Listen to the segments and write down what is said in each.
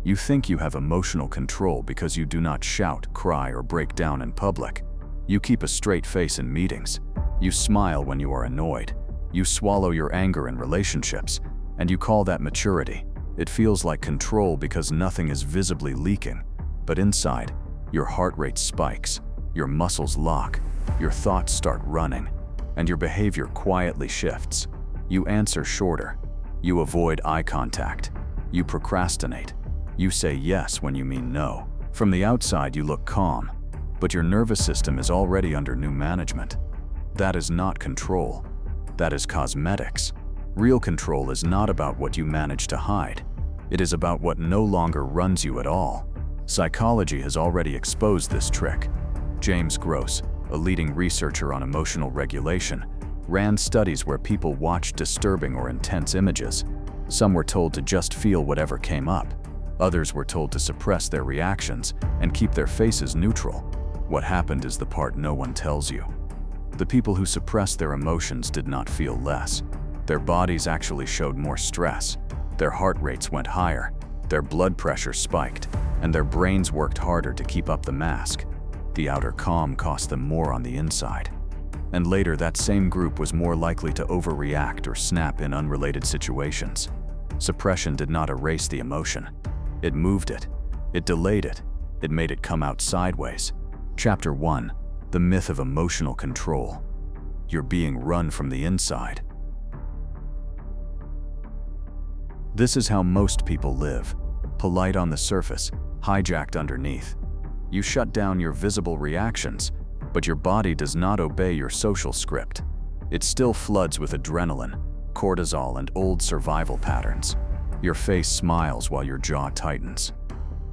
You think you have emotional control because you do not shout, cry, or break down in public. You keep a straight face in meetings. You smile when you are annoyed. You swallow your anger in relationships, and you call that maturity. It feels like control because nothing is visibly leaking, but inside, your heart rate spikes, your muscles lock, your thoughts start running, and your behavior quietly shifts. You answer shorter. You avoid eye contact. You procrastinate. You say yes when you mean no. From the outside, you look calm, but your nervous system is already under new management. That is not control. That is cosmetics. Real control is not about what you manage to hide. It is about what no longer runs you at all. Psychology has already exposed this trick. James Gross, a leading researcher on emotional regulation, ran studies where people watched disturbing or intense images. Some were told to just feel whatever came up. Others were told to suppress their reactions and keep their faces neutral. What happened is the part no one tells you. The people who suppressed their emotions did not feel less. Their bodies actually showed more stress. Their heart rates went higher, their blood pressure spiked, and their brains worked harder to keep up the mask. The outer calm cost them more on the inside. And later, that same group was more likely to overreact or snap in unrelated situations. Suppression did not erase the emotion. It moved it. It delayed it. It made it come out sideways. Chapter 1. The Myth of Emotional Control. You're being run from the inside. This is how most people live. Polite on the surface, hijacked underneath. You shut down your visible reactions, but your body does not obey your social script. It still floods with adrenaline, cortisol, and old survival patterns. Your face smiles while your jaw tightens.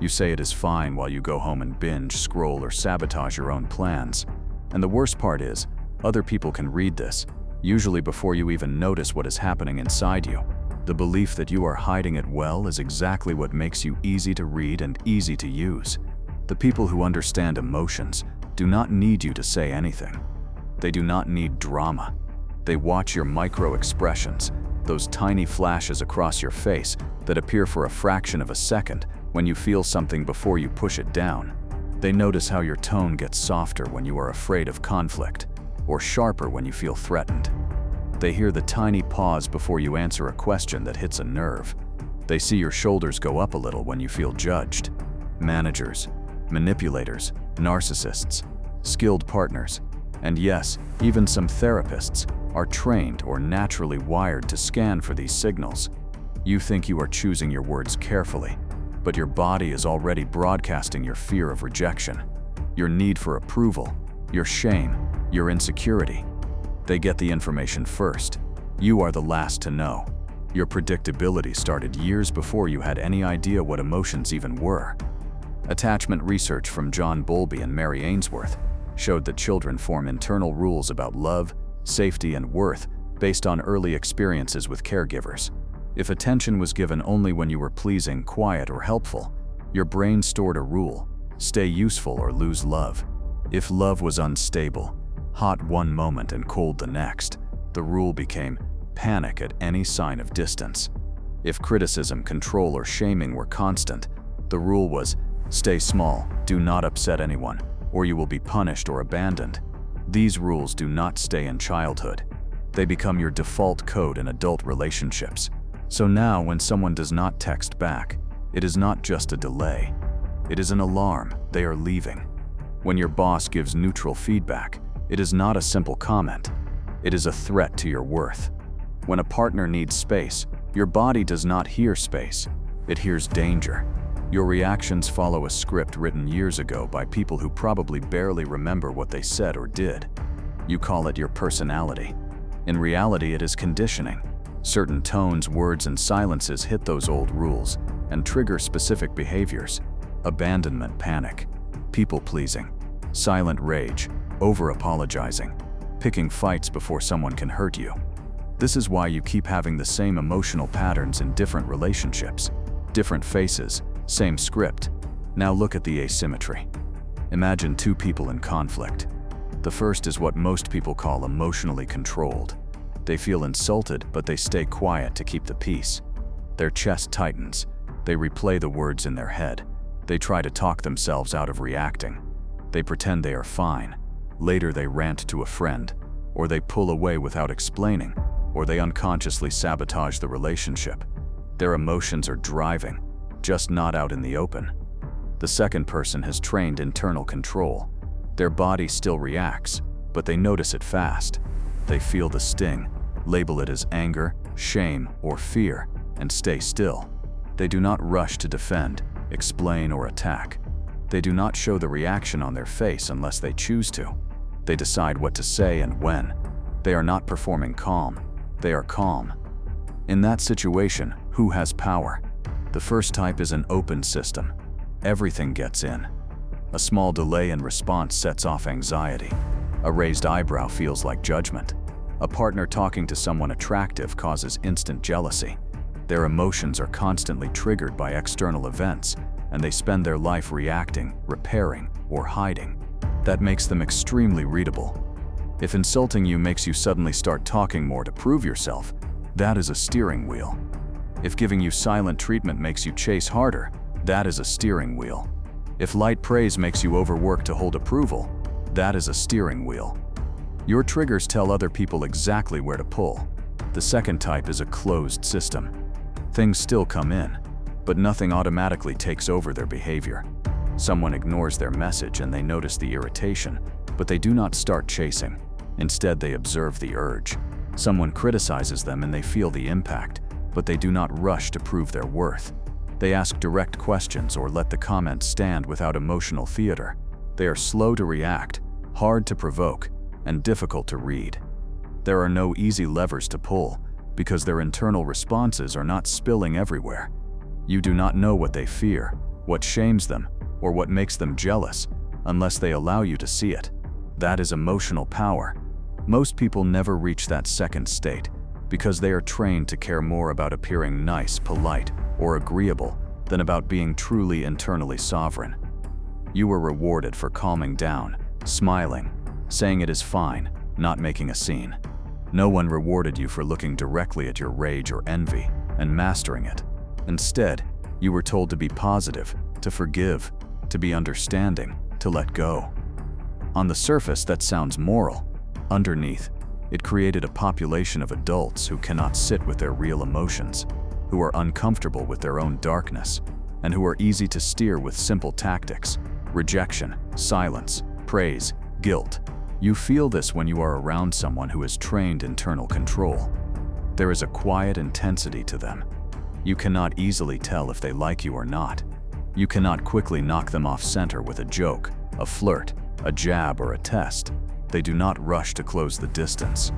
You say it is fine while you go home and binge, scroll, or sabotage your own plans. And the worst part is, other people can read this, usually before you even notice what is happening inside you. The belief that you are hiding it well is exactly what makes you easy to read and easy to use. The people who understand emotions do not need you to say anything. They do not need drama. They watch your micro-expressions, those tiny flashes across your face that appear for a fraction of a second when you feel something before you push it down. They notice how your tone gets softer when you are afraid of conflict, or sharper when you feel threatened. They hear the tiny pause before you answer a question that hits a nerve. They see your shoulders go up a little when you feel judged. Managers, manipulators, narcissists, skilled partners, and yes, even some therapists are trained or naturally wired to scan for these signals. You think you are choosing your words carefully, but your body is already broadcasting your fear of rejection, your need for approval, your shame, your insecurity. They get the information first. You are the last to know. Your predictability started years before you had any idea what emotions even were. Attachment research from John Bowlby and Mary Ainsworth showed that children form internal rules about love, safety, and worth based on early experiences with caregivers. If attention was given only when you were pleasing, quiet, or helpful, your brain stored a rule: stay useful or lose love. If love was unstable, hot one moment and cold the next, the rule became panic at any sign of distance. If criticism, control, or shaming were constant, the rule was stay small, do not upset anyone, or you will be punished or abandoned. These rules do not stay in childhood. They become your default code in adult relationships. So now when someone does not text back, it is not just a delay. It is an alarm, they are leaving. When your boss gives neutral feedback, it is not a simple comment. It is a threat to your worth. When a partner needs space, your body does not hear space. It hears danger. Your reactions follow a script written years ago by people who probably barely remember what they said or did. You call it your personality. In reality, it is conditioning. Certain tones, words, and silences hit those old rules and trigger specific behaviors: abandonment panic, people-pleasing, silent rage, over-apologizing, picking fights before someone can hurt you. This is why you keep having the same emotional patterns in different relationships. Different faces, same script. Now look at the asymmetry. Imagine two people in conflict. The first is what most people call emotionally controlled. They feel insulted, but they stay quiet to keep the peace. Their chest tightens, They replay the words in their head. They try to talk themselves out of reacting. They pretend they are fine. Later they rant to a friend, or they pull away without explaining, or they unconsciously sabotage the relationship. Their emotions are driving, just not out in the open. The second person has trained internal control. Their body still reacts, but they notice it fast. They feel the sting, label it as anger, shame, or fear, and stay still. They do not rush to defend, explain, or attack. They do not show the reaction on their face unless they choose to. They decide what to say and when. They are not performing calm. They are calm. In that situation, who has power? The first type is an open system. Everything gets in. A small delay in response sets off anxiety. A raised eyebrow feels like judgment. A partner talking to someone attractive causes instant jealousy. Their emotions are constantly triggered by external events, and they spend their life reacting, repairing, or hiding. That makes them extremely readable. If insulting you makes you suddenly start talking more to prove yourself, that is a steering wheel. If giving you silent treatment makes you chase harder, that is a steering wheel. If light praise makes you overwork to hold approval, that is a steering wheel. Your triggers tell other people exactly where to pull. The second type is a closed system. Things still come in, but nothing automatically takes over their behavior. Someone ignores their message and they notice the irritation, but they do not start chasing. Instead, they observe the urge. Someone criticizes them and they feel the impact, but they do not rush to prove their worth. They ask direct questions or let the comment stand without emotional theater. They are slow to react, hard to provoke, and difficult to read. There are no easy levers to pull because their internal responses are not spilling everywhere. You do not know what they fear, what shames them, or what makes them jealous unless they allow you to see it. That is emotional power. Most people never reach that second state because they are trained to care more about appearing nice, polite, or agreeable than about being truly internally sovereign. You were rewarded for calming down, smiling, saying it is fine, not making a scene. No one rewarded you for looking directly at your rage or envy and mastering it. Instead, you were told to be positive, to forgive, to be understanding, to let go. On the surface, that sounds moral. Underneath, it created a population of adults who cannot sit with their real emotions, who are uncomfortable with their own darkness, and who are easy to steer with simple tactics: rejection, silence, praise, guilt. You feel this when you are around someone who has trained internal control. There is a quiet intensity to them. You cannot easily tell if they like you or not. You cannot quickly knock them off center with a joke, a flirt, a jab, or a test. They do not rush to close the distance.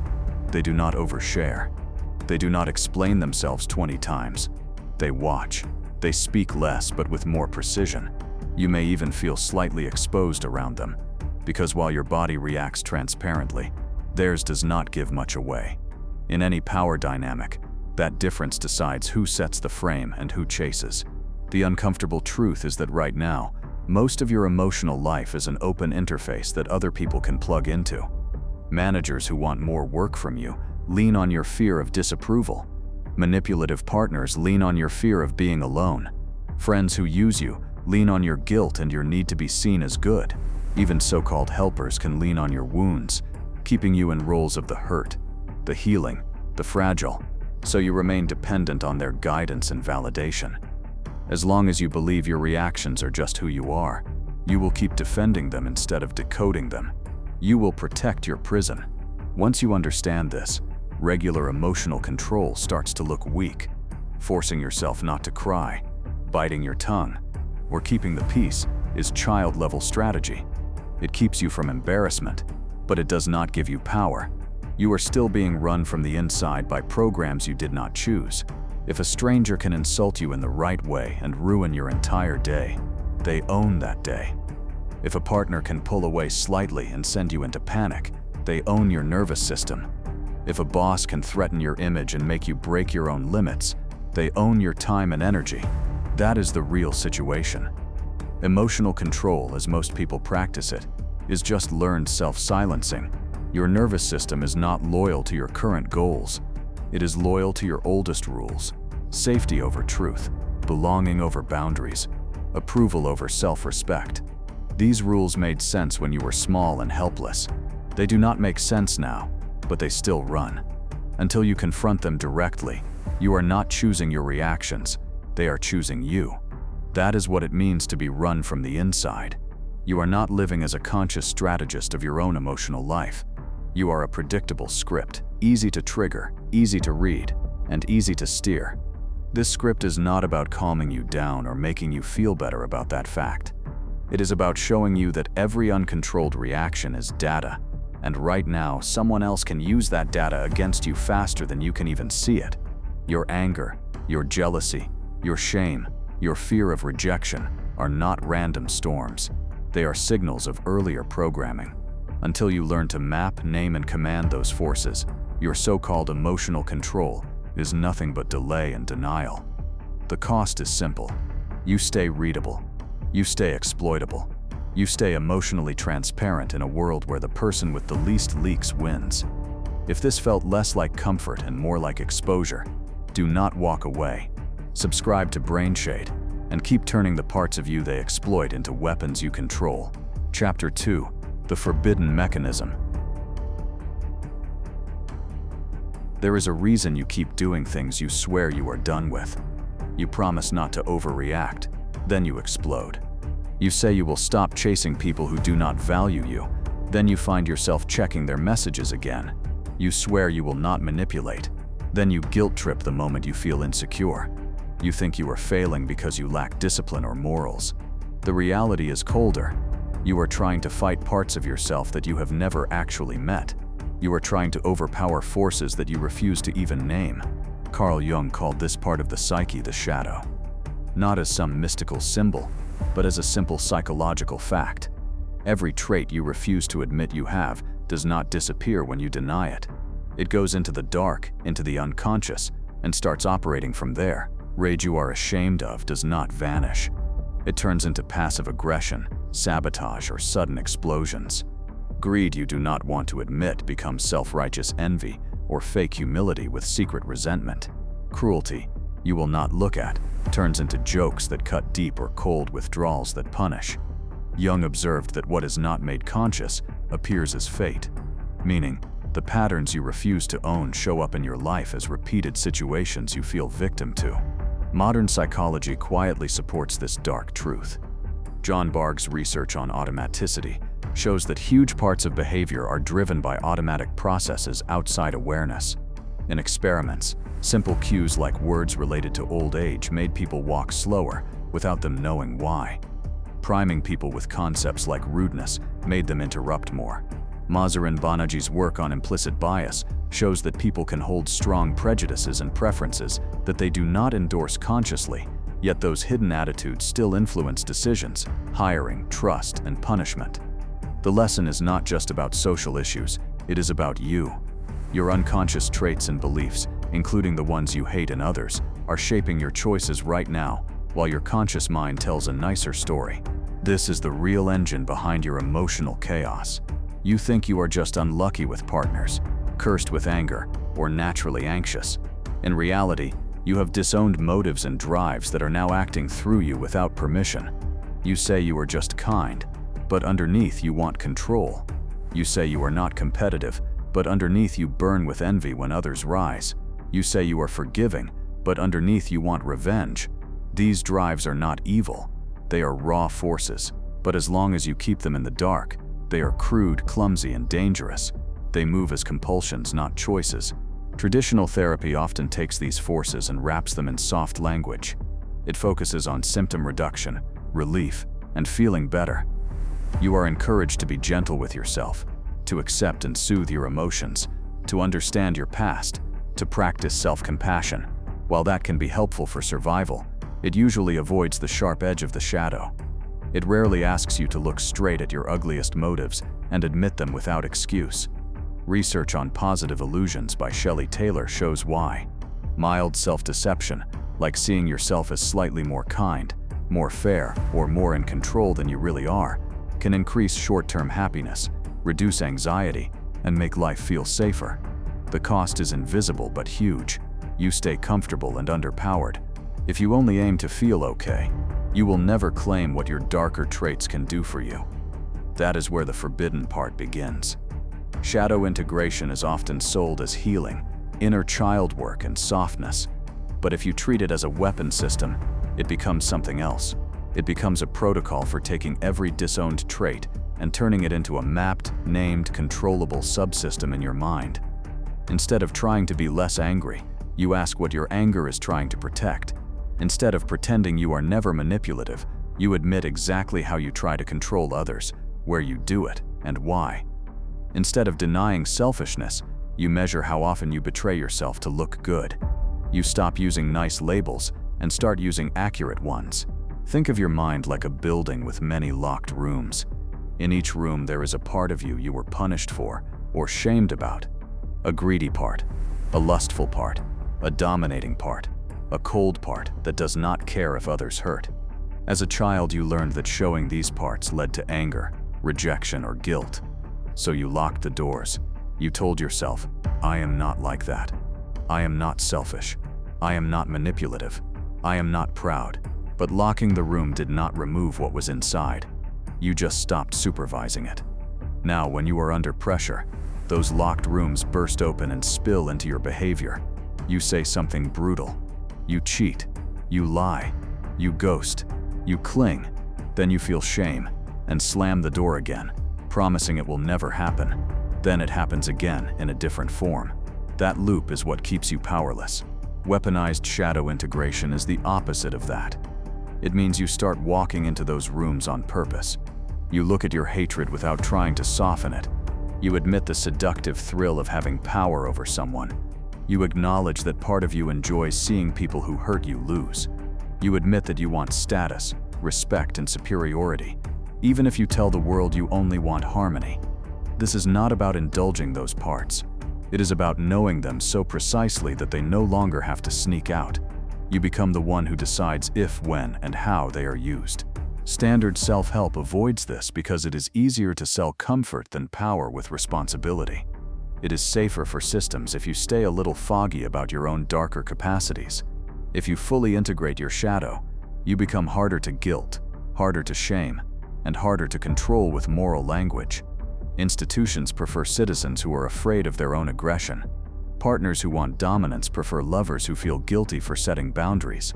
They do not overshare. They do not explain themselves 20 times. They watch. They speak less but with more precision. You may even feel slightly exposed around them, because while your body reacts transparently, theirs does not give much away. In any power dynamic, that difference decides who sets the frame and who chases. The uncomfortable truth is that right now, most of your emotional life is an open interface that other people can plug into. Managers who want more work from you lean on your fear of disapproval. Manipulative partners lean on your fear of being alone. Friends who use you lean on your guilt and your need to be seen as good. Even so-called helpers can lean on your wounds, keeping you in roles of the hurt, the healing, the fragile, so you remain dependent on their guidance and validation. As long as you believe your reactions are just who you are, you will keep defending them instead of decoding them. You will protect your prison. Once you understand this, regular emotional control starts to look weak. Forcing yourself not to cry, biting your tongue, or keeping the peace is child-level strategy. It keeps you from embarrassment, but it does not give you power. You are still being run from the inside by programs you did not choose. If a stranger can insult you in the right way and ruin your entire day, they own that day. If a partner can pull away slightly and send you into panic, they own your nervous system. If a boss can threaten your image and make you break your own limits, they own your time and energy. That is the real situation. Emotional control, as most people practice it, is just learned self-silencing. Your nervous system is not loyal to your current goals. It is loyal to your oldest rules: safety over truth, belonging over boundaries, approval over self-respect. These rules made sense when you were small and helpless. They do not make sense now, but they still run. Until you confront them directly, you are not choosing your reactions, they are choosing you. That is what it means to be run from the inside. You are not living as a conscious strategist of your own emotional life. You are a predictable script, easy to trigger, easy to read, and easy to steer. This script is not about calming you down or making you feel better about that fact. It is about showing you that every uncontrolled reaction is data, and right now someone else can use that data against you faster than you can even see it. Your anger, your jealousy, your shame, your fear of rejection are not random storms. They are signals of earlier programming. Until you learn to map, name, and command those forces, your so-called emotional control is nothing but delay and denial. The cost is simple. You stay readable. You stay exploitable. You stay emotionally transparent in a world where the person with the least leaks wins. If this felt less like comfort and more like exposure, do not walk away. Subscribe to Brainshade and keep turning the parts of you they exploit into weapons you control. Chapter 2: The Forbidden Mechanism. There is a reason you keep doing things you swear you are done with. You promise not to overreact, then you explode. You say you will stop chasing people who do not value you, then you find yourself checking their messages again. You swear you will not manipulate, then you guilt trip the moment you feel insecure. You think you are failing because you lack discipline or morals. The reality is colder. You are trying to fight parts of yourself that you have never actually met. You are trying to overpower forces that you refuse to even name. Carl Jung called this part of the psyche the shadow. Not as some mystical symbol, but as a simple psychological fact. Every trait you refuse to admit you have does not disappear when you deny it. It goes into the dark, into the unconscious, and starts operating from there. Rage you are ashamed of does not vanish. It turns into passive aggression, sabotage, or sudden explosions. Greed you do not want to admit becomes self-righteous envy or fake humility with secret resentment. Cruelty you will not look at turns into jokes that cut deep or cold withdrawals that punish. Jung observed that what is not made conscious appears as fate, meaning the patterns you refuse to own show up in your life as repeated situations you feel victim to. Modern psychology quietly supports this dark truth. John Bargh's research on automaticity shows that huge parts of behavior are driven by automatic processes outside awareness. In experiments, simple cues like words related to old age made people walk slower without them knowing why. Priming people with concepts like rudeness made them interrupt more. Mazarin Banerjee's work on implicit bias shows that people can hold strong prejudices and preferences that they do not endorse consciously, yet those hidden attitudes still influence decisions, hiring, trust, and punishment. The lesson is not just about social issues, it is about you. Your unconscious traits and beliefs, including the ones you hate in others, are shaping your choices right now, while your conscious mind tells a nicer story. This is the real engine behind your emotional chaos. You think you are just unlucky with partners, cursed with anger, or naturally anxious. In reality, you have disowned motives and drives that are now acting through you without permission. You say you are just kind, but underneath you want control. You say you are not competitive, but underneath you burn with envy when others rise. You say you are forgiving, but underneath you want revenge. These drives are not evil. They are raw forces, but as long as you keep them in the dark, they are crude, clumsy, and dangerous. They move as compulsions, not choices. Traditional therapy often takes these forces and wraps them in soft language. It focuses on symptom reduction, relief, and feeling better. You are encouraged to be gentle with yourself, to accept and soothe your emotions, to understand your past, to practice self-compassion. While that can be helpful for survival, it usually avoids the sharp edge of the shadow. It rarely asks you to look straight at your ugliest motives and admit them without excuse. Research on positive illusions by Shelley Taylor shows why. Mild self-deception, like seeing yourself as slightly more kind, more fair, or more in control than you really are, can increase short-term happiness, reduce anxiety, and make life feel safer. The cost is invisible but huge. You stay comfortable and underpowered. If you only aim to feel okay, you will never claim what your darker traits can do for you. That is where the forbidden part begins. Shadow integration is often sold as healing, inner child work, and softness. But if you treat it as a weapon system, it becomes something else. It becomes a protocol for taking every disowned trait and turning it into a mapped, named, controllable subsystem in your mind. Instead of trying to be less angry, you ask what your anger is trying to protect. Instead of pretending you are never manipulative, you admit exactly how you try to control others, where you do it, and why. Instead of denying selfishness, you measure how often you betray yourself to look good. You stop using nice labels and start using accurate ones. Think of your mind like a building with many locked rooms. In each room there is a part of you were punished for or shamed about. A greedy part, a lustful part, a dominating part, a cold part that does not care if others hurt. As a child, you learned that showing these parts led to anger, rejection, or guilt. So you locked the doors. You told yourself, I am not like that. I am not selfish. I am not manipulative. I am not proud. But locking the room did not remove what was inside. You just stopped supervising it. Now, when you are under pressure, those locked rooms burst open and spill into your behavior. You say something brutal. You cheat. You lie. You ghost. You cling. Then you feel shame and slam the door again, promising it will never happen. Then it happens again in a different form. That loop is what keeps you powerless. Weaponized shadow integration is the opposite of that. It means you start walking into those rooms on purpose. You look at your hatred without trying to soften it. You admit the seductive thrill of having power over someone. You acknowledge that part of you enjoys seeing people who hurt you lose. You admit that you want status, respect, and superiority, even if you tell the world you only want harmony. This is not about indulging those parts. It is about knowing them so precisely that they no longer have to sneak out. You become the one who decides if, when, and how they are used. Standard self-help avoids this because it is easier to sell comfort than power with responsibility. It is safer for systems if you stay a little foggy about your own darker capacities. If you fully integrate your shadow, you become harder to guilt, harder to shame, and harder to control with moral language. Institutions prefer citizens who are afraid of their own aggression. Partners who want dominance prefer lovers who feel guilty for setting boundaries.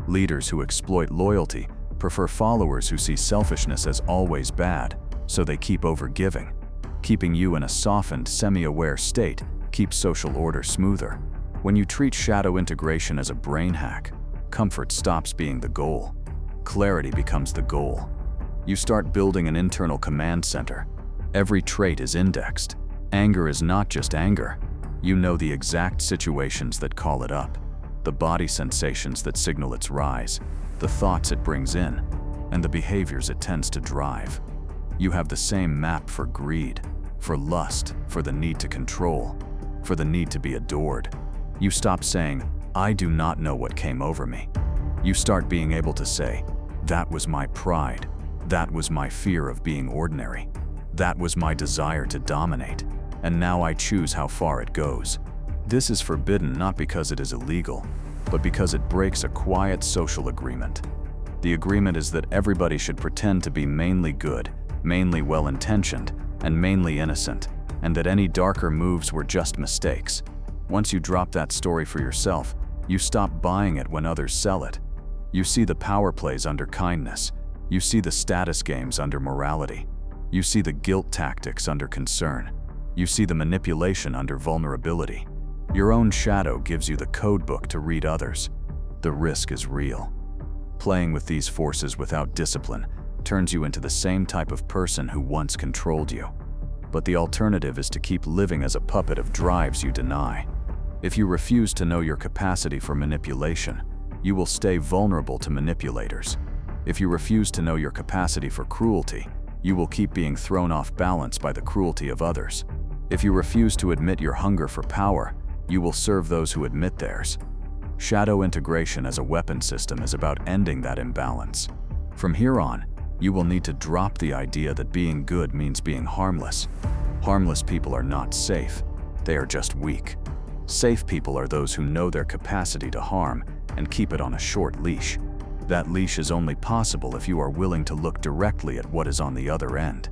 Leaders who exploit loyalty prefer followers who see selfishness as always bad, so they keep overgiving. Keeping you in a softened, semi-aware state keeps social order smoother. When you treat shadow integration as a brain hack, comfort stops being the goal. Clarity becomes the goal. You start building an internal command center. Every trait is indexed. Anger is not just anger. You know the exact situations that call it up, the body sensations that signal its rise, the thoughts it brings in, and the behaviors it tends to drive. You have the same map for greed, for lust, for the need to control, for the need to be adored. You stop saying, I do not know what came over me. You start being able to say, that was my pride, that was my fear of being ordinary, that was my desire to dominate, and now I choose how far it goes. This is forbidden not because it is illegal, but because it breaks a quiet social agreement. The agreement is that everybody should pretend to be mainly good, mainly well-intentioned, and mainly innocent, and that any darker moves were just mistakes. Once you drop that story for yourself, you stop buying it when others sell it. You see the power plays under kindness. You see the status games under morality. You see the guilt tactics under concern. You see the manipulation under vulnerability. Your own shadow gives you the code book to read others. The risk is real. Playing with these forces without discipline turns you into the same type of person who once controlled you. But the alternative is to keep living as a puppet of drives you deny. If you refuse to know your capacity for manipulation, you will stay vulnerable to manipulators. If you refuse to know your capacity for cruelty, you will keep being thrown off balance by the cruelty of others. If you refuse to admit your hunger for power, you will serve those who admit theirs. Shadow integration as a weapon system is about ending that imbalance. From here on, you will need to drop the idea that being good means being harmless. Harmless people are not safe, they are just weak. Safe people are those who know their capacity to harm and keep it on a short leash. That leash is only possible if you are willing to look directly at what is on the other end.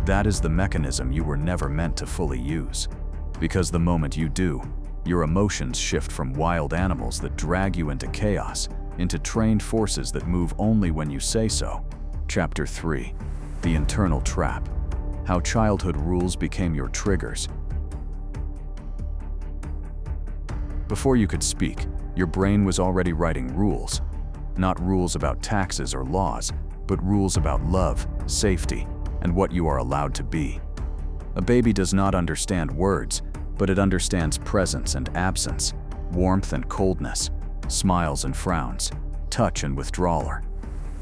That is the mechanism you were never meant to fully use. Because the moment you do, your emotions shift from wild animals that drag you into chaos into trained forces that move only when you say so. Chapter 3. The Internal Trap. How childhood rules became your triggers. Before you could speak, your brain was already writing rules. Not rules about taxes or laws, but rules about love, safety, and what you are allowed to be. A baby does not understand words, but it understands presence and absence, warmth and coldness, smiles and frowns, touch and withdrawal.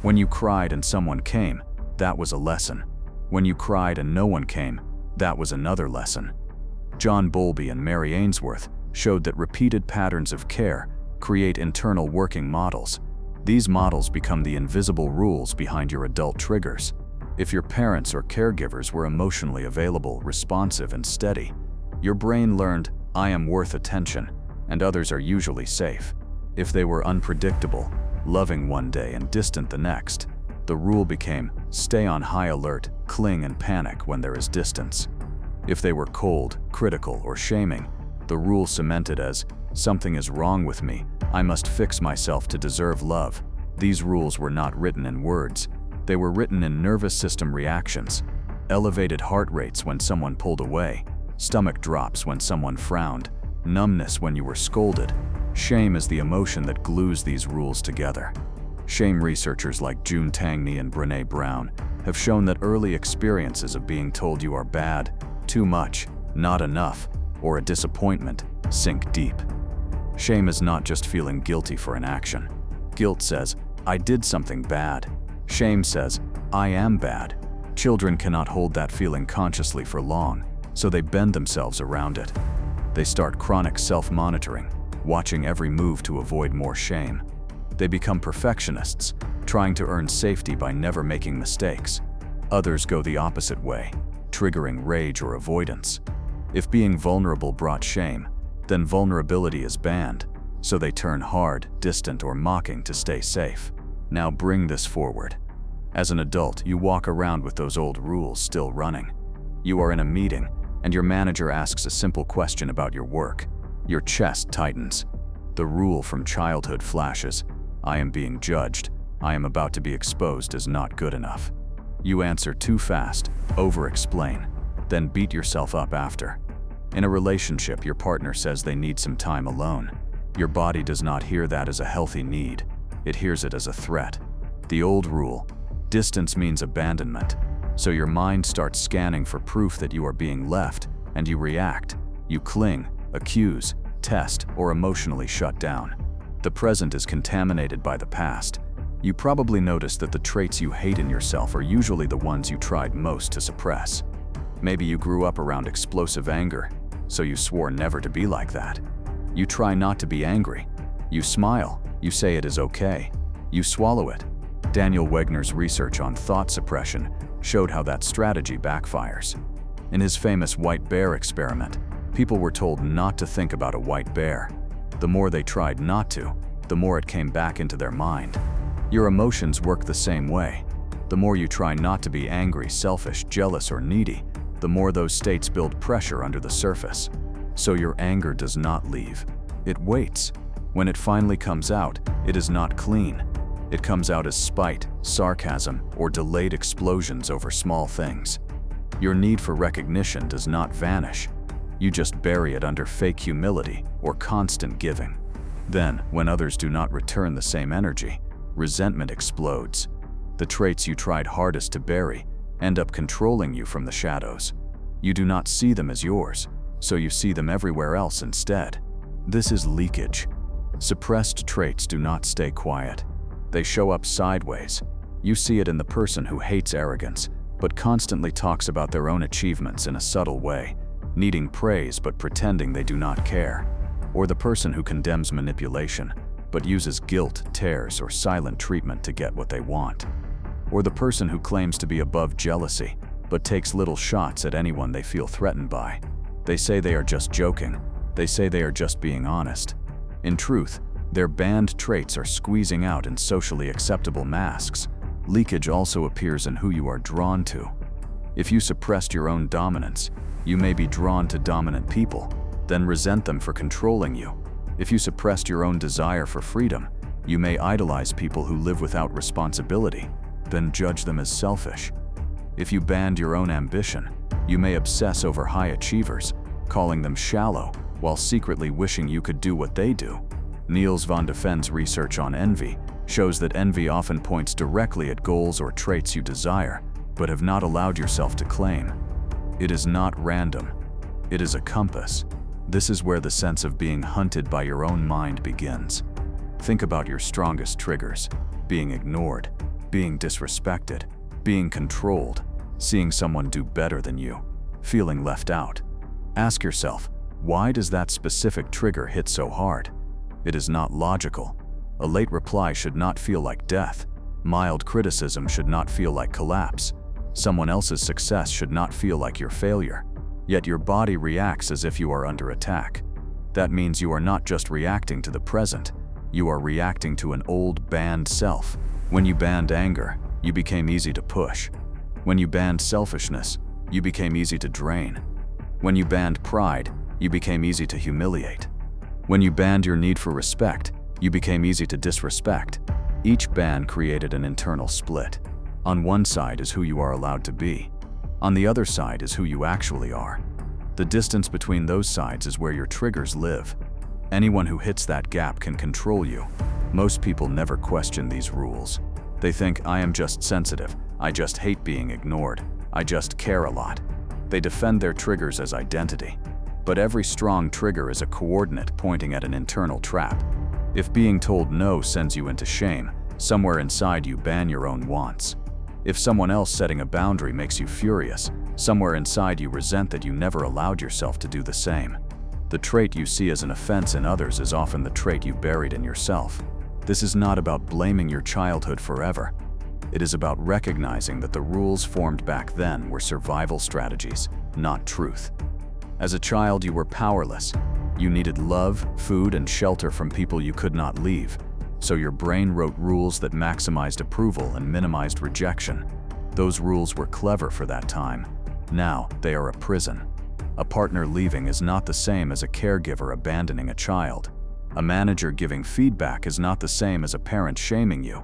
When you cried and someone came, that was a lesson. When you cried and no one came, that was another lesson. John Bowlby and Mary Ainsworth showed that repeated patterns of care create internal working models. These models become the invisible rules behind your adult triggers. If your parents or caregivers were emotionally available, responsive, and steady, your brain learned, I am worth attention, and others are usually safe. If they were unpredictable, loving one day and distant the next, the rule became, stay on high alert, cling and panic when there is distance. If they were cold, critical, or shaming, the rule cemented as, something is wrong with me, I must fix myself to deserve love. These rules were not written in words. They were written in nervous system reactions. Elevated heart rates when someone pulled away, stomach drops when someone frowned, numbness when you were scolded. Shame is the emotion that glues these rules together. Shame researchers like June Tangney and Brené Brown have shown that early experiences of being told you are bad, too much, not enough, or a disappointment sink deep. Shame is not just feeling guilty for an action. Guilt says, I did something bad. Shame says, I am bad. Children cannot hold that feeling consciously for long, so they bend themselves around it. They start chronic self-monitoring, watching every move to avoid more shame. They become perfectionists, trying to earn safety by never making mistakes. Others go the opposite way, triggering rage or avoidance. If being vulnerable brought shame, then vulnerability is banned, so they turn hard, distant, or mocking to stay safe. Now bring this forward. As an adult, you walk around with those old rules still running. You are in a meeting, and your manager asks a simple question about your work. Your chest tightens. The rule from childhood flashes. I am being judged. I am about to be exposed as not good enough. You answer too fast, over-explain, then beat yourself up after. In a relationship, your partner says they need some time alone. Your body does not hear that as a healthy need. It hears it as a threat. The old rule, distance means abandonment. So your mind starts scanning for proof that you are being left, and you react. You cling, accuse, test, or emotionally shut down. The present is contaminated by the past. You probably noticed that the traits you hate in yourself are usually the ones you tried most to suppress. Maybe you grew up around explosive anger, so you swore never to be like that. You try not to be angry. You smile. You say it is okay. You swallow it. Daniel Wegner's research on thought suppression showed how that strategy backfires. In his famous white bear experiment, people were told not to think about a white bear. The more they tried not to, the more it came back into their mind. Your emotions work the same way. The more you try not to be angry, selfish, jealous, or needy, the more those states build pressure under the surface. So your anger does not leave. It waits. When it finally comes out, it is not clean. It comes out as spite, sarcasm, or delayed explosions over small things. Your need for recognition does not vanish. You just bury it under fake humility or constant giving. Then, when others do not return the same energy, resentment explodes. The traits you tried hardest to bury end up controlling you from the shadows. You do not see them as yours, so you see them everywhere else instead. This is leakage. Suppressed traits do not stay quiet. They show up sideways. You see it in the person who hates arrogance, but constantly talks about their own achievements in a subtle way, needing praise but pretending they do not care. Or the person who condemns manipulation, but uses guilt, tears, or silent treatment to get what they want. Or the person who claims to be above jealousy, but takes little shots at anyone they feel threatened by. They say they are just joking. They say they are just being honest. In truth, Their banned traits are squeezing out in socially acceptable masks. Leakage also appears in who you are drawn to. If you suppressed your own dominance, you may be drawn to dominant people, then resent them for controlling you. If you suppressed your own desire for freedom, you may idolize people who live without responsibility, then judge them as selfish. If you banned your own ambition, you may obsess over high achievers, calling them shallow, while secretly wishing you could do what they do. Niels van de Ven's research on envy shows that envy often points directly at goals or traits you desire, but have not allowed yourself to claim. It is not random. It is a compass. This is where the sense of being hunted by your own mind begins. Think about your strongest triggers: being ignored, being disrespected, being controlled, seeing someone do better than you, feeling left out. Ask yourself, why does that specific trigger hit so hard? It is not logical. A late reply should not feel like death. Mild criticism should not feel like collapse. Someone else's success should not feel like your failure. Yet your body reacts as if you are under attack. That means you are not just reacting to the present, you are reacting to an old banned self. When you banned anger, you became easy to push. When you banned selfishness, you became easy to drain. When you banned pride, you became easy to humiliate. When you banned your need for respect, you became easy to disrespect. Each ban created an internal split. On one side is who you are allowed to be. On the other side is who you actually are. The distance between those sides is where your triggers live. Anyone who hits that gap can control you. Most people never question these rules. They think, I am just sensitive, I just hate being ignored, I just care a lot. They defend their triggers as identity. But every strong trigger is a coordinate pointing at an internal trap. If being told no sends you into shame, somewhere inside you ban your own wants. If someone else setting a boundary makes you furious, somewhere inside you resent that you never allowed yourself to do the same. The trait you see as an offense in others is often the trait you buried in yourself. This is not about blaming your childhood forever. It is about recognizing that the rules formed back then were survival strategies, not truth. As a child, you were powerless. You needed love, food, and shelter from people you could not leave. So your brain wrote rules that maximized approval and minimized rejection. Those rules were clever for that time. Now, they are a prison. A partner leaving is not the same as a caregiver abandoning a child. A manager giving feedback is not the same as a parent shaming you.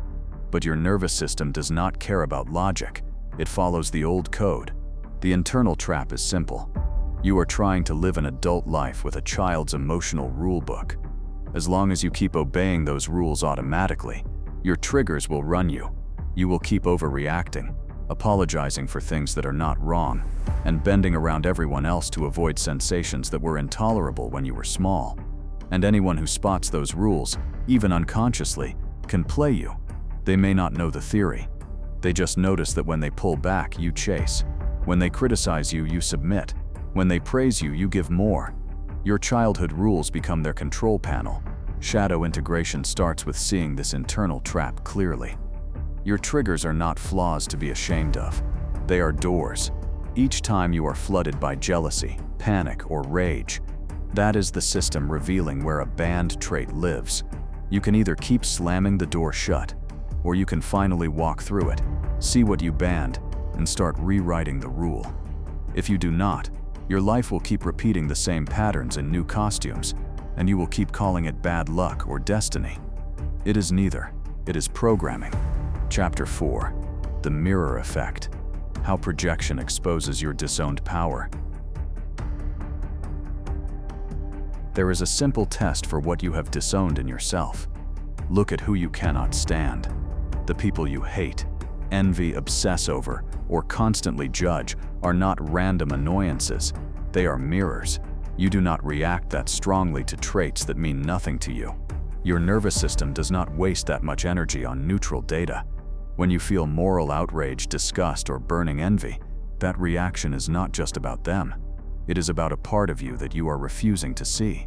But your nervous system does not care about logic. It follows the old code. The internal trap is simple. You are trying to live an adult life with a child's emotional rule book. As long as you keep obeying those rules automatically, your triggers will run you. You will keep overreacting, apologizing for things that are not wrong, and bending around everyone else to avoid sensations that were intolerable when you were small. And anyone who spots those rules, even unconsciously, can play you. They may not know the theory. They just notice that when they pull back, you chase. When they criticize you, you submit. When they praise you, you give more. Your childhood rules become their control panel. Shadow integration starts with seeing this internal trap clearly. Your triggers are not flaws to be ashamed of. They are doors. Each time you are flooded by jealousy, panic, or rage, that is the system revealing where a banned trait lives. You can either keep slamming the door shut, or you can finally walk through it, see what you banned, and start rewriting the rule. If you do not, your life will keep repeating the same patterns in new costumes, and you will keep calling it bad luck or destiny. It is neither. It is programming. Chapter 4. The Mirror Effect. How projection exposes your disowned power. There is a simple test for what you have disowned in yourself. Look at who you cannot stand. The people you hate, envy, obsess over, or constantly judge are not random annoyances. They are mirrors. You do not react that strongly to traits that mean nothing to you. Your nervous system does not waste that much energy on neutral data. When you feel moral outrage, disgust, or burning envy, that reaction is not just about them. It is about a part of you that you are refusing to see.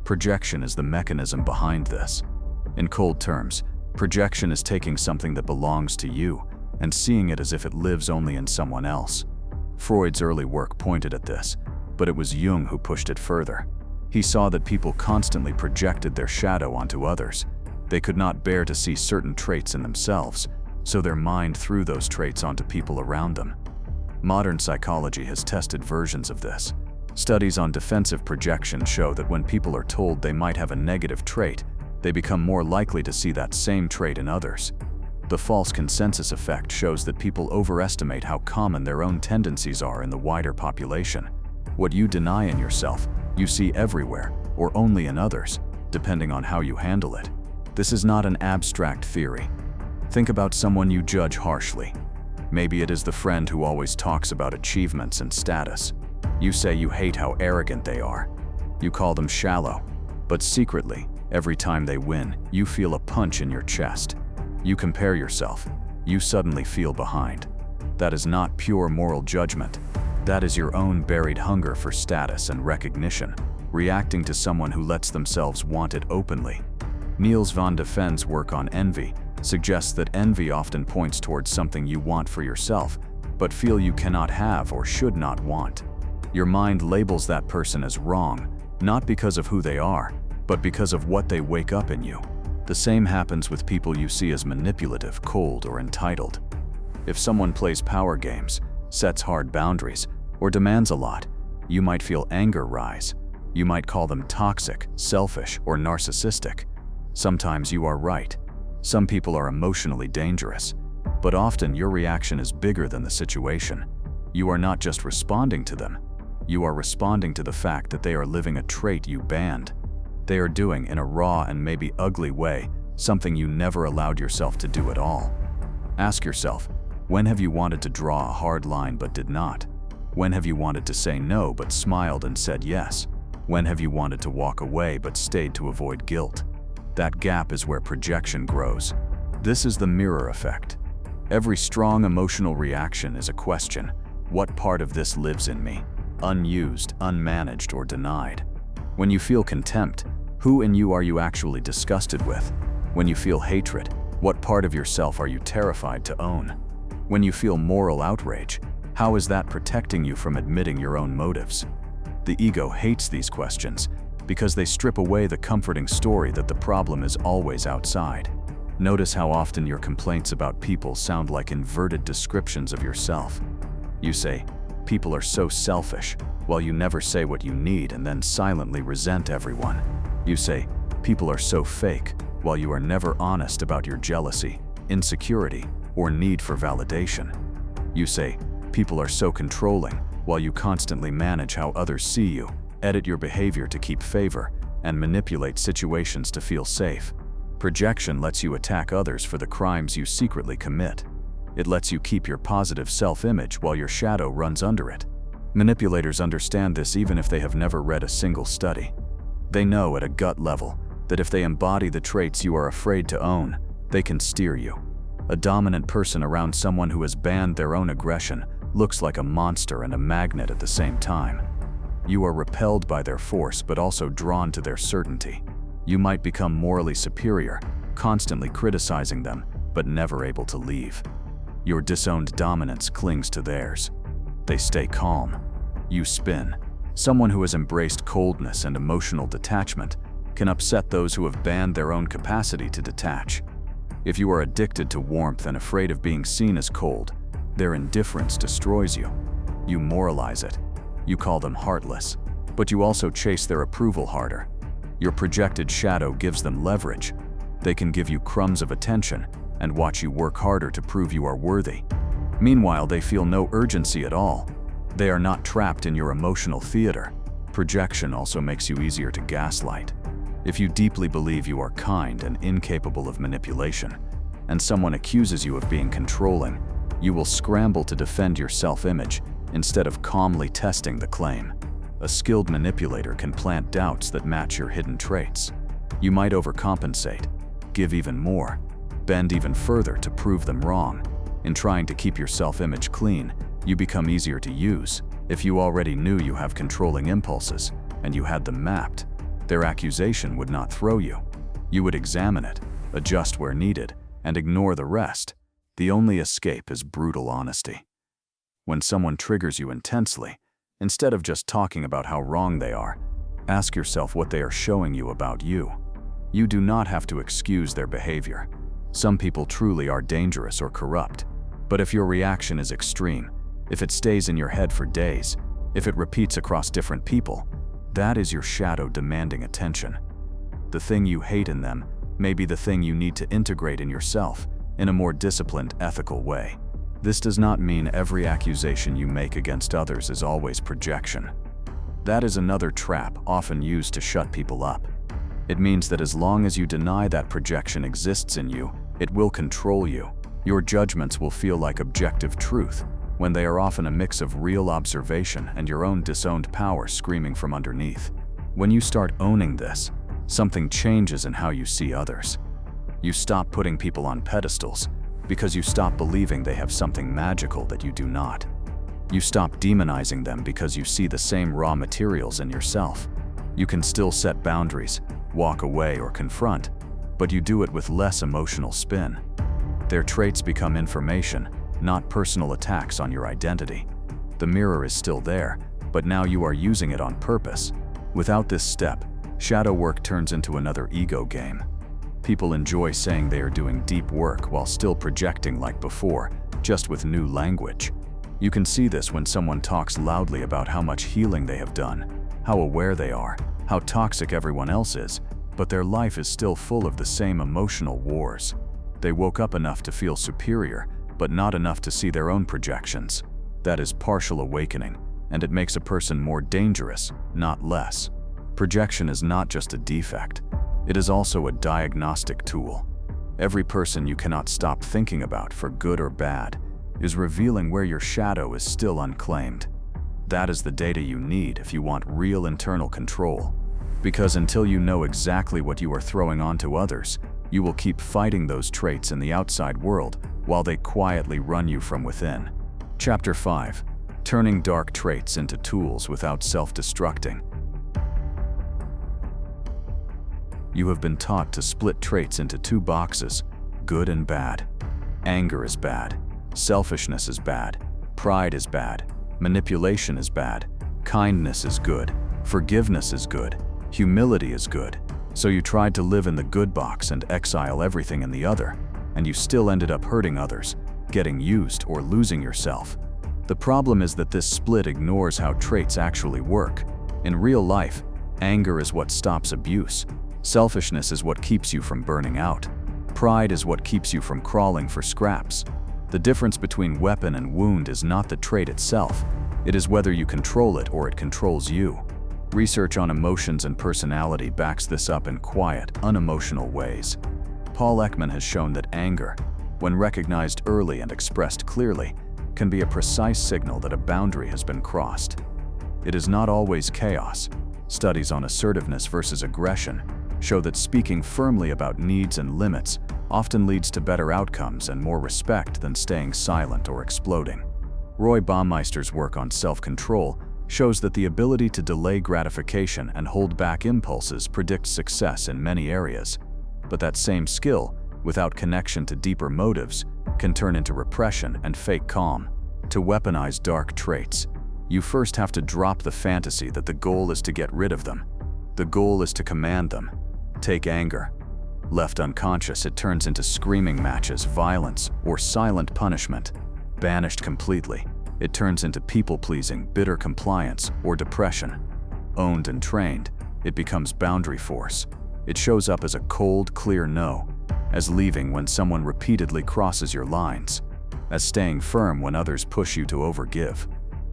Projection is the mechanism behind this. In cold terms, projection is taking something that belongs to you and seeing it as if it lives only in someone else. Freud's early work pointed at this, but it was Jung who pushed it further. He saw that people constantly projected their shadow onto others. They could not bear to see certain traits in themselves, so their mind threw those traits onto people around them. Modern psychology has tested versions of this. Studies on defensive projection show that when people are told they might have a negative trait, they become more likely to see that same trait in others. The false consensus effect shows that people overestimate how common their own tendencies are in the wider population. What you deny in yourself, you see everywhere, or only in others, depending on how you handle it. This is not an abstract theory. Think about someone you judge harshly. Maybe it is the friend who always talks about achievements and status. You say you hate how arrogant they are. You call them shallow. But secretly, every time they win, you feel a punch in your chest. You compare yourself. You suddenly feel behind. That is not pure moral judgment. That is your own buried hunger for status and recognition, reacting to someone who lets themselves want it openly. Niels van de Ven's work on envy suggests that envy often points towards something you want for yourself, but feel you cannot have or should not want. Your mind labels that person as wrong, not because of who they are, but because of what they wake up in you. The same happens with people you see as manipulative, cold, or entitled. If someone plays power games, sets hard boundaries, or demands a lot, you might feel anger rise. You might call them toxic, selfish, or narcissistic. Sometimes you are right. Some people are emotionally dangerous, but often your reaction is bigger than the situation. You are not just responding to them. You are responding to the fact that they are living a trait you banned. They are doing, in a raw and maybe ugly way, something you never allowed yourself to do at all. Ask yourself, when have you wanted to draw a hard line but did not? When have you wanted to say no but smiled and said yes? When have you wanted to walk away but stayed to avoid guilt? That gap is where projection grows. This is the mirror effect. Every strong emotional reaction is a question: what part of this lives in me? Unused, unmanaged, or denied? When you feel contempt, who in you are you actually disgusted with? When you feel hatred, what part of yourself are you terrified to own? When you feel moral outrage, how is that protecting you from admitting your own motives? The ego hates these questions because they strip away the comforting story that the problem is always outside. Notice how often your complaints about people sound like inverted descriptions of yourself. You say, "People are so selfish," while you never say what you need and then silently resent everyone. You say, "People are so fake," while you are never honest about your jealousy, insecurity, or need for validation. You say, "People are so controlling," while you constantly manage how others see you, edit your behavior to keep favor, and manipulate situations to feel safe. Projection lets you attack others for the crimes you secretly commit. It lets you keep your positive self-image while your shadow runs under it. Manipulators understand this even if they have never read a single study. They know at a gut level that if they embody the traits you are afraid to own, they can steer you. A dominant person around someone who has banned their own aggression looks like a monster and a magnet at the same time. You are repelled by their force but also drawn to their certainty. You might become morally superior, constantly criticizing them, but never able to leave. Your disowned dominance clings to theirs. They stay calm. You spin. Someone who has embraced coldness and emotional detachment can upset those who have banned their own capacity to detach. If you are addicted to warmth and afraid of being seen as cold, their indifference destroys you. You moralize it. You call them heartless, but you also chase their approval harder. Your projected shadow gives them leverage. They can give you crumbs of attention and watch you work harder to prove you are worthy. Meanwhile, they feel no urgency at all. They are not trapped in your emotional theater. Projection also makes you easier to gaslight. If you deeply believe you are kind and incapable of manipulation, and someone accuses you of being controlling, you will scramble to defend your self-image instead of calmly testing the claim. A skilled manipulator can plant doubts that match your hidden traits. You might overcompensate, give even more, bend even further to prove them wrong. In trying to keep your self-image clean, you become easier to use. If you already knew you have controlling impulses and you had them mapped, their accusation would not throw you. You would examine it, adjust where needed, and ignore the rest. The only escape is brutal honesty. When someone triggers you intensely, instead of just talking about how wrong they are, Ask yourself what they are showing you about you. You do not have to excuse their behavior. Some people truly are dangerous or corrupt. But if your reaction is extreme, if it stays in your head for days, if it repeats across different people, that is your shadow demanding attention. The thing you hate in them may be the thing you need to integrate in yourself in a more disciplined, ethical way. This does not mean every accusation you make against others is always projection. That is another trap often used to shut people up. It means that as long as you deny that projection exists in you, it will control you. Your judgments will feel like objective truth, when they are often a mix of real observation and your own disowned power screaming from underneath. When you start owning this, something changes in how you see others. You stop putting people on pedestals because you stop believing they have something magical that you do not. You stop demonizing them because you see the same raw materials in yourself. You can still set boundaries, walk away, or confront, but you do it with less emotional spin. Their traits become information, not personal attacks on your identity. The mirror is still there, but now you are using it on purpose. Without this step, shadow work turns into another ego game. People enjoy saying they are doing deep work while still projecting like before, just with new language. You can see this when someone talks loudly about how much healing they have done, how aware they are, how toxic everyone else is, but their life is still full of the same emotional wars. They woke up enough to feel superior, but not enough to see their own projections. That is partial awakening, and it makes a person more dangerous, not less. Projection is not just a defect. It is also a diagnostic tool. Every person you cannot stop thinking about, for good or bad, is revealing where your shadow is still unclaimed. That is the data you need if you want real internal control. Because until you know exactly what you are throwing onto others, you will keep fighting those traits in the outside world while they quietly run you from within. Chapter 5. Turning dark traits into tools without self-destructing. You have been taught to split traits into two boxes, good and bad. Anger is bad. Selfishness is bad. Pride is bad. Manipulation is bad. Kindness is good. Forgiveness is good. Humility is good. So you tried to live in the good box and exile everything in the other, and you still ended up hurting others, getting used, or losing yourself. The problem is that this split ignores how traits actually work. In real life, anger is what stops abuse. Selfishness is what keeps you from burning out. Pride is what keeps you from crawling for scraps. The difference between weapon and wound is not the trait itself. It is whether you control it or it controls you. Research on emotions and personality backs this up in quiet, unemotional ways. Paul Ekman has shown that anger, when recognized early and expressed clearly, can be a precise signal that a boundary has been crossed. It is not always chaos. Studies on assertiveness versus aggression show that speaking firmly about needs and limits often leads to better outcomes and more respect than staying silent or exploding. Roy Baumeister's work on self-control shows that the ability to delay gratification and hold back impulses predicts success in many areas. But that same skill, without connection to deeper motives, can turn into repression and fake calm. To weaponize dark traits, you first have to drop the fantasy that the goal is to get rid of them. The goal is to command them. Take anger. Left unconscious, it turns into screaming matches, violence, or silent punishment. Banished completely, it turns into people-pleasing, bitter compliance, or depression. Owned and trained, it becomes boundary force. It shows up as a cold, clear no, as leaving when someone repeatedly crosses your lines, as staying firm when others push you to overgive.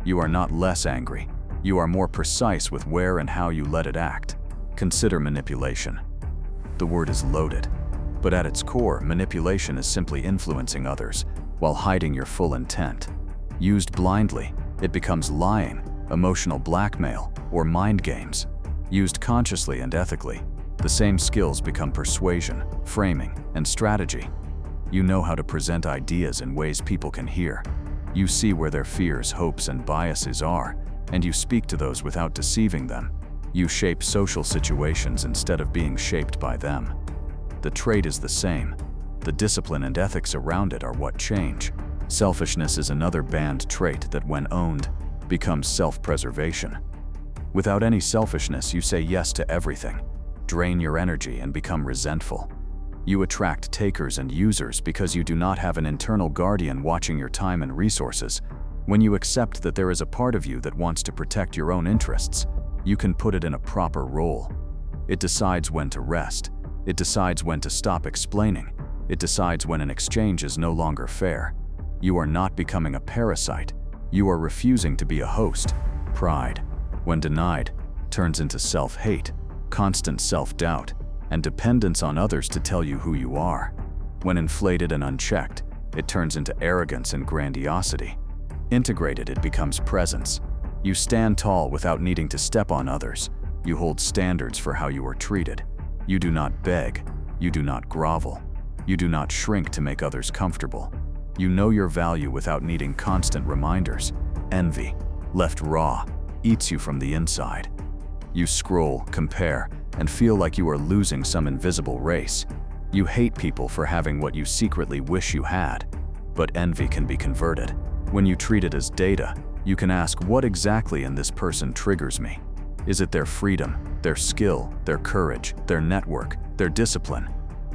You are not less angry. You are more precise with where and how you let it act. Consider manipulation. The word is loaded, but at its core, manipulation is simply influencing others while hiding your full intent. Used blindly, it becomes lying, emotional blackmail, or mind games. Used consciously and ethically, the same skills become persuasion, framing, and strategy. You know how to present ideas in ways people can hear. You see where their fears, hopes, and biases are, and you speak to those without deceiving them. You shape social situations instead of being shaped by them. The trait is the same. The discipline and ethics around it are what change. Selfishness is another banned trait that, when owned, becomes self-preservation. Without any selfishness, you say yes to everything, drain your energy, and become resentful. You attract takers and users because you do not have an internal guardian watching your time and resources. When you accept that there is a part of you that wants to protect your own interests, you can put it in a proper role. It decides when to rest. It decides when to stop explaining. It decides when an exchange is no longer fair. You are not becoming a parasite. You are refusing to be a host. Pride, when denied, turns into self-hate, constant self-doubt, and dependence on others to tell you who you are. When inflated and unchecked, it turns into arrogance and grandiosity. Integrated, it becomes presence. You stand tall without needing to step on others. You hold standards for how you are treated. You do not beg. You do not grovel. You do not shrink to make others comfortable. You know your value without needing constant reminders. Envy, left raw, eats you from the inside. You scroll, compare, and feel like you are losing some invisible race. You hate people for having what you secretly wish you had. But envy can be converted. When you treat it as data, you can ask, what exactly in this person triggers me? Is it their freedom, their skill, their courage, their network, their discipline?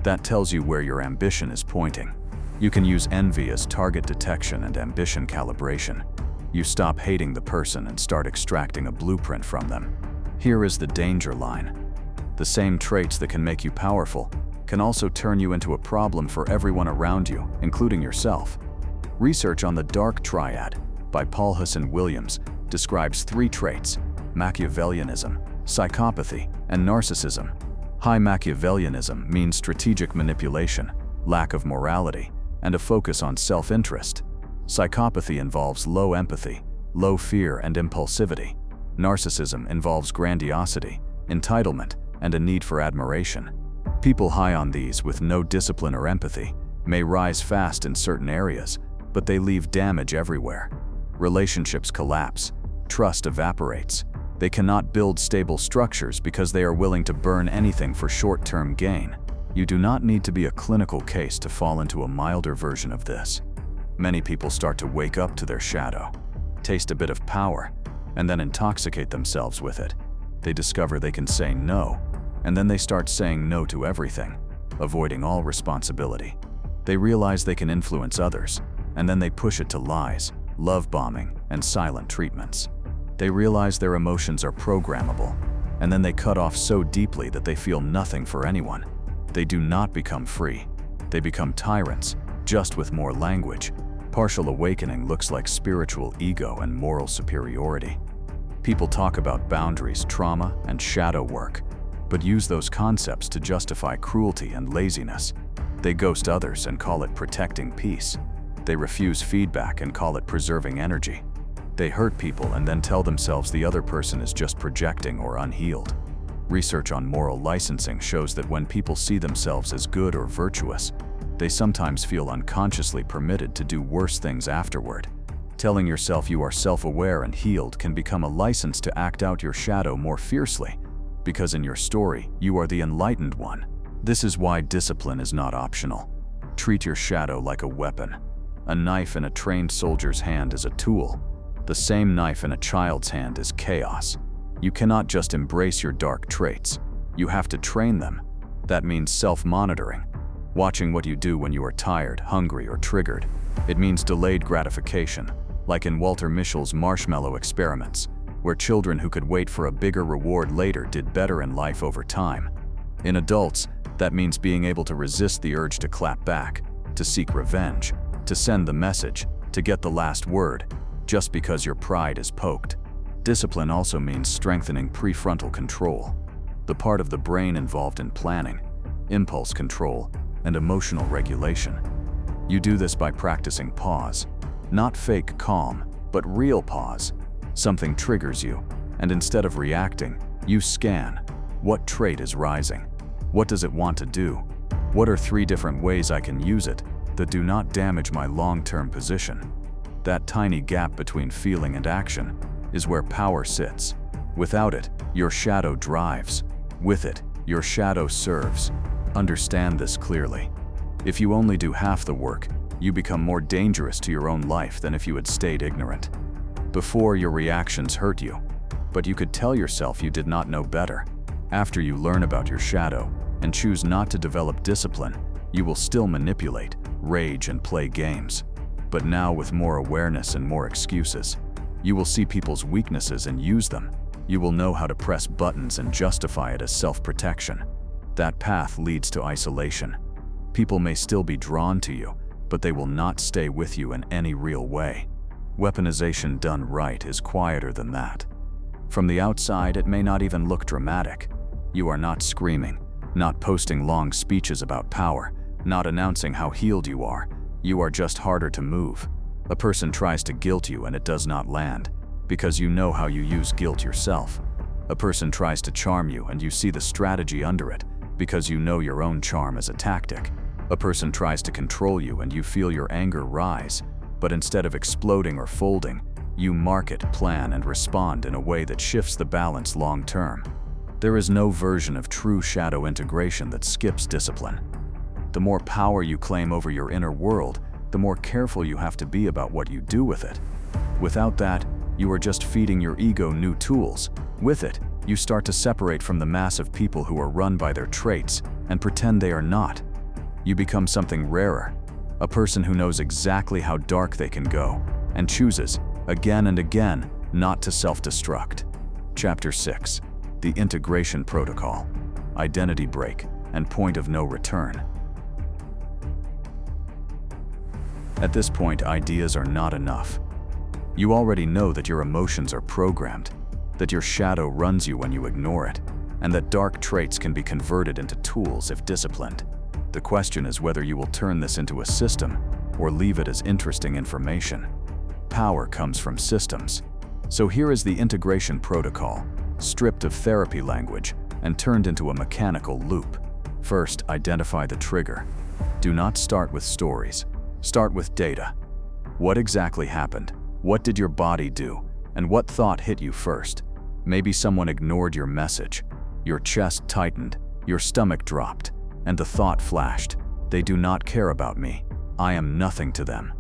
That tells you where your ambition is pointing. You can use envy as target detection and ambition calibration. You stop hating the person and start extracting a blueprint from them. Here is the danger line. The same traits that can make you powerful can also turn you into a problem for everyone around you, including yourself. Research on the Dark Triad by Paul Hassan Williams describes 3 traits: Machiavellianism, psychopathy, and narcissism. High Machiavellianism means strategic manipulation, lack of morality, and a focus on self-interest. Psychopathy involves low empathy, low fear, and impulsivity. Narcissism involves grandiosity, entitlement, and a need for admiration. People high on these with no discipline or empathy may rise fast in certain areas, but they leave damage everywhere. Relationships collapse, trust evaporates. They cannot build stable structures because they are willing to burn anything for short-term gain. You do not need to be a clinical case to fall into a milder version of this. Many people start to wake up to their shadow, taste a bit of power, and then intoxicate themselves with it. They discover they can say no, and then they start saying no to everything, avoiding all responsibility. They realize they can influence others, and then they push it to lies, love bombing, and silent treatments. They realize their emotions are programmable, and then they cut off so deeply that they feel nothing for anyone. They do not become free. They become tyrants, just with more language. Partial awakening looks like spiritual ego and moral superiority. People talk about boundaries, trauma, and shadow work, but use those concepts to justify cruelty and laziness. They ghost others and call it protecting peace. They refuse feedback and call it preserving energy. They hurt people and then tell themselves the other person is just projecting or unhealed. Research on moral licensing shows that when people see themselves as good or virtuous, they sometimes feel unconsciously permitted to do worse things afterward. Telling yourself you are self-aware and healed can become a license to act out your shadow more fiercely, because in your story, you are the enlightened one. This is why discipline is not optional. Treat your shadow like a weapon. A knife in a trained soldier's hand is a tool. The same knife in a child's hand is chaos. You cannot just embrace your dark traits. You have to train them. That means self-monitoring, watching what you do when you are tired, hungry, or triggered. It means delayed gratification, like in Walter Mischel's marshmallow experiments, where children who could wait for a bigger reward later did better in life over time. In adults, that means being able to resist the urge to clap back, to seek revenge, to send the message, to get the last word, just because your pride is poked. Discipline also means strengthening prefrontal control, the part of the brain involved in planning, impulse control, and emotional regulation. You do this by practicing pause, not fake calm, but real pause. Something triggers you, and instead of reacting, you scan. What trait is rising? What does it want to do? What are 3 different ways I can use it that do not damage my long-term position? That tiny gap between feeling and action is where power sits. Without it, your shadow drives. With it, your shadow serves. Understand this clearly. If you only do half the work, you become more dangerous to your own life than if you had stayed ignorant. Before, your reactions hurt you. But you could tell yourself you did not know better. After you learn about your shadow and choose not to develop discipline, you will still manipulate, rage, and play games. But now with more awareness and more excuses, you will see people's weaknesses and use them. You will know how to press buttons and justify it as self-protection. That path leads to isolation. People may still be drawn to you, but they will not stay with you in any real way. Weaponization done right is quieter than that. From the outside, it may not even look dramatic. You are not screaming, not posting long speeches about power, not announcing how healed you are. You are just harder to move. A person tries to guilt you and it does not land, because you know how you use guilt yourself. A person tries to charm you and you see the strategy under it, because you know your own charm as a tactic. A person tries to control you and you feel your anger rise, but instead of exploding or folding, you market, plan, and respond in a way that shifts the balance long term. There is no version of true shadow integration that skips discipline. The more power you claim over your inner world, the more careful you have to be about what you do with it. Without that, you are just feeding your ego new tools. With it, you start to separate from the mass of people who are run by their traits and pretend they are not. You become something rarer, a person who knows exactly how dark they can go and chooses, again and again, not to self-destruct. Chapter 6. The Integration Protocol. Identity Break and Point of No Return. At this point, ideas are not enough. You already know that your emotions are programmed, that your shadow runs you when you ignore it, and that dark traits can be converted into tools if disciplined. The question is whether you will turn this into a system or leave it as interesting information. Power comes from systems. So here is the integration protocol, stripped of therapy language and turned into a mechanical loop. First, identify the trigger. Do not start with stories. Start with data. What exactly happened? What did your body do? And what thought hit you first? Maybe someone ignored your message. Your chest tightened, your stomach dropped, and the thought flashed, they do not care about me. I am nothing to them.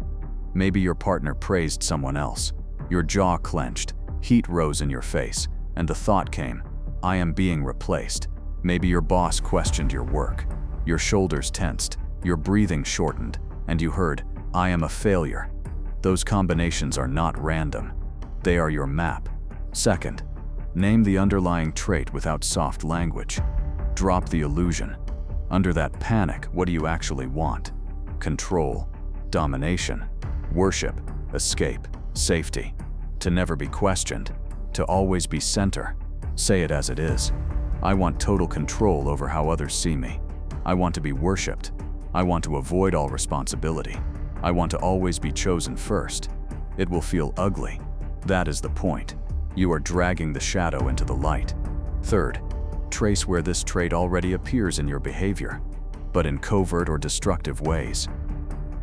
Maybe your partner praised someone else. Your jaw clenched, heat rose in your face, and the thought came, I am being replaced. Maybe your boss questioned your work. Your shoulders tensed, your breathing shortened, and you heard, I am a failure. Those combinations are not random. They are your map. Second, name the underlying trait without soft language. Drop the illusion. Under that panic, what do you actually want? Control, domination, worship, escape, safety, to never be questioned, to always be center. Say it as it is. I want total control over how others see me. I want to be worshipped. I want to avoid all responsibility. I want to always be chosen first. It will feel ugly. That is the point. You are dragging the shadow into the light. Third, trace where this trait already appears in your behavior, but in covert or destructive ways.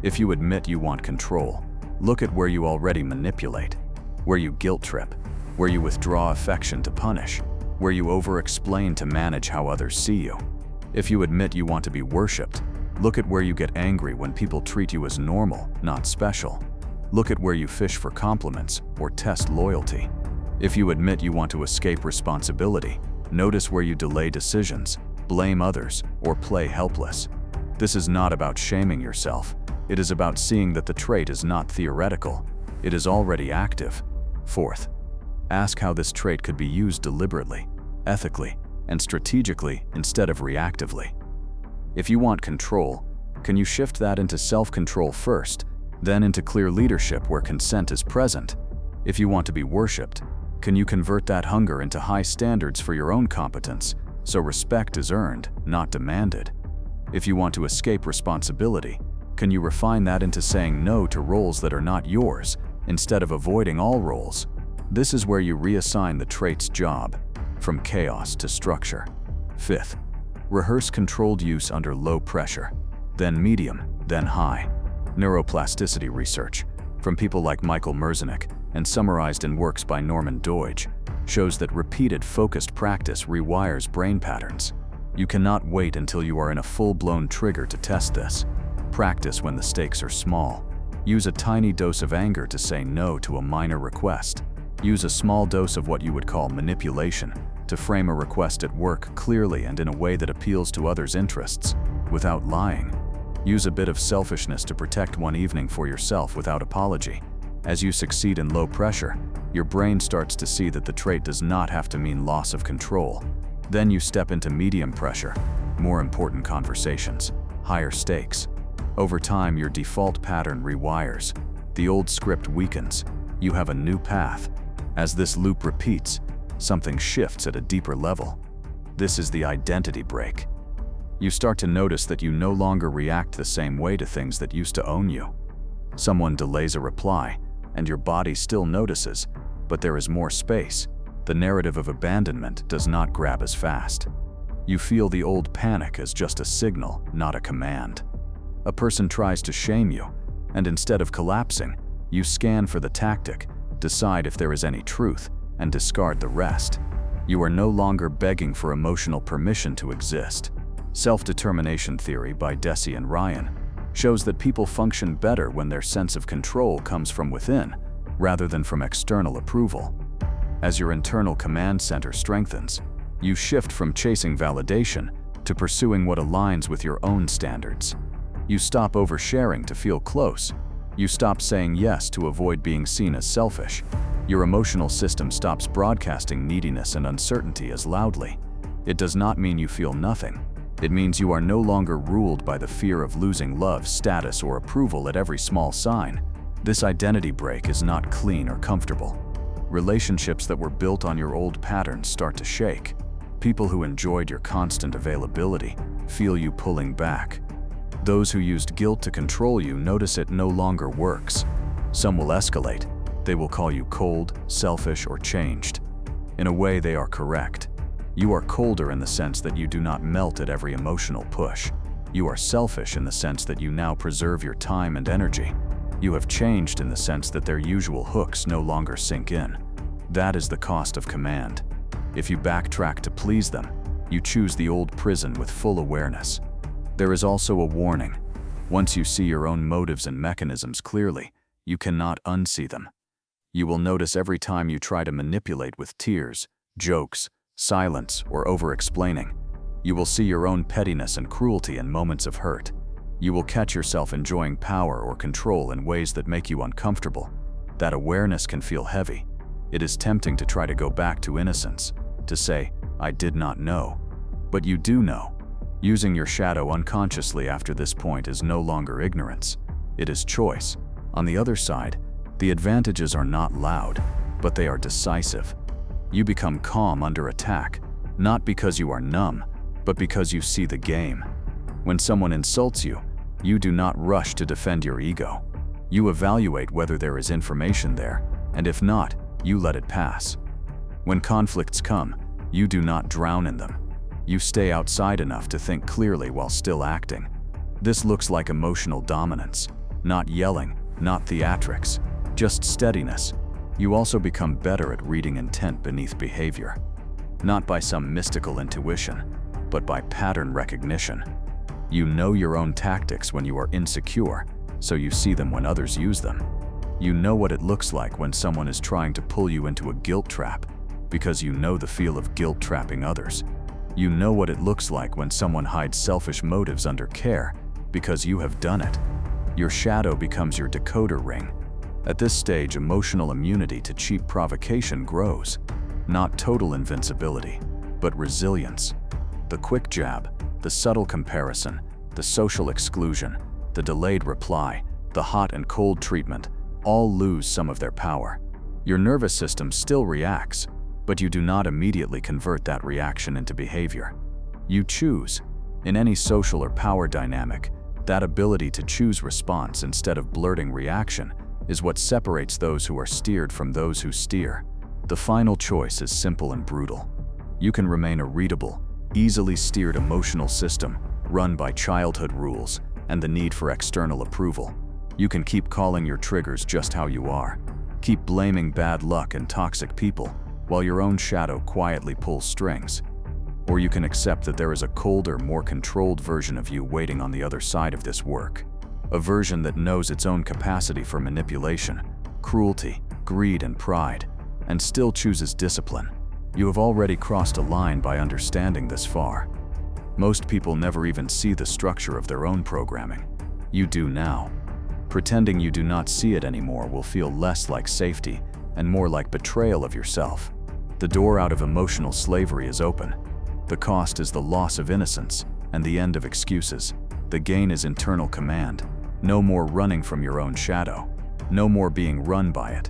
If you admit you want control, look at where you already manipulate, where you guilt trip, where you withdraw affection to punish, where you over-explain to manage how others see you. If you admit you want to be worshipped, look at where you get angry when people treat you as normal, not special. Look at where you fish for compliments or test loyalty. If you admit you want to escape responsibility, notice where you delay decisions, blame others, or play helpless. This is not about shaming yourself. It is about seeing that the trait is not theoretical. It is already active. Fourth, ask how this trait could be used deliberately, ethically, and strategically instead of reactively. If you want control, can you shift that into self-control first, then into clear leadership where consent is present? If you want to be worshipped, can you convert that hunger into high standards for your own competence, so respect is earned, not demanded? If you want to escape responsibility, can you refine that into saying no to roles that are not yours, instead of avoiding all roles? This is where you reassign the trait's job, from chaos to structure. Fifth, rehearse controlled use under low pressure, then medium, then high. Neuroplasticity research, from people like Michael Merzenich and summarized in works by Norman Doidge, shows that repeated focused practice rewires brain patterns. You cannot wait until you are in a full-blown trigger to test this. Practice when the stakes are small. Use a tiny dose of anger to say no to a minor request. Use a small dose of what you would call manipulation to frame a request at work clearly and in a way that appeals to others' interests, without lying. Use a bit of selfishness to protect one evening for yourself without apology. As you succeed in low pressure, your brain starts to see that the trait does not have to mean loss of control. Then you step into medium pressure, more important conversations, higher stakes. Over time, your default pattern rewires. The old script weakens. You have a new path. As this loop repeats, something shifts at a deeper level. This is the identity break. You start to notice that you no longer react the same way to things that used to own you. Someone delays a reply, and your body still notices, but there is more space. The narrative of abandonment does not grab as fast. You feel the old panic as just a signal, not a command. A person tries to shame you, and instead of collapsing, you scan for the tactic, decide if there is any truth, and discard the rest. You are no longer begging for emotional permission to exist. Self-Determination Theory by Deci and Ryan shows that people function better when their sense of control comes from within, rather than from external approval. As your internal command center strengthens, you shift from chasing validation to pursuing what aligns with your own standards. You stop oversharing to feel close. You stop saying yes to avoid being seen as selfish. Your emotional system stops broadcasting neediness and uncertainty as loudly. It does not mean you feel nothing. It means you are no longer ruled by the fear of losing love, status, or approval at every small sign. This identity break is not clean or comfortable. Relationships that were built on your old patterns start to shake. People who enjoyed your constant availability feel you pulling back. Those who used guilt to control you notice it no longer works. Some will escalate. They will call you cold, selfish, or changed. In a way, they are correct. You are colder in the sense that you do not melt at every emotional push. You are selfish in the sense that you now preserve your time and energy. You have changed in the sense that their usual hooks no longer sink in. That is the cost of command. If you backtrack to please them, you choose the old prison with full awareness. There is also a warning. Once you see your own motives and mechanisms clearly, you cannot unsee them. You will notice every time you try to manipulate with tears, jokes, silence, or over-explaining. You will see your own pettiness and cruelty in moments of hurt. You will catch yourself enjoying power or control in ways that make you uncomfortable. That awareness can feel heavy. It is tempting to try to go back to innocence, to say, "I did not know." But you do know. Using your shadow unconsciously after this point is no longer ignorance. It is choice. On the other side, the advantages are not loud, but they are decisive. You become calm under attack, not because you are numb, but because you see the game. When someone insults you, you do not rush to defend your ego. You evaluate whether there is information there, and if not, you let it pass. When conflicts come, you do not drown in them. You stay outside enough to think clearly while still acting. This looks like emotional dominance, not yelling, not theatrics, just steadiness. You also become better at reading intent beneath behavior, not by some mystical intuition, but by pattern recognition. You know your own tactics when you are insecure, so you see them when others use them. You know what it looks like when someone is trying to pull you into a guilt trap, because you know the feel of guilt trapping others. You know what it looks like when someone hides selfish motives under care, because you have done it. Your shadow becomes your decoder ring. At this stage, emotional immunity to cheap provocation grows. Not total invincibility, but resilience. The quick jab, the subtle comparison, the social exclusion, the delayed reply, the hot and cold treatment, all lose some of their power. Your nervous system still reacts, but you do not immediately convert that reaction into behavior. You choose. In any social or power dynamic, that ability to choose response instead of blurting reaction is what separates those who are steered from those who steer. The final choice is simple and brutal. You can remain a readable, easily steered emotional system run by childhood rules and the need for external approval. You can keep calling your triggers just how you are. Keep blaming bad luck and toxic people while your own shadow quietly pulls strings. Or you can accept that there is a colder, more controlled version of you waiting on the other side of this work. A version that knows its own capacity for manipulation, cruelty, greed, and pride. and still chooses discipline. You have already crossed a line by understanding this far. Most people never even see the structure of their own programming. You do now. Pretending you do not see it anymore will feel less like safety and more like betrayal of yourself. The door out of emotional slavery is open. The cost is the loss of innocence and the end of excuses. The gain is internal command. No more running from your own shadow. No more being run by it.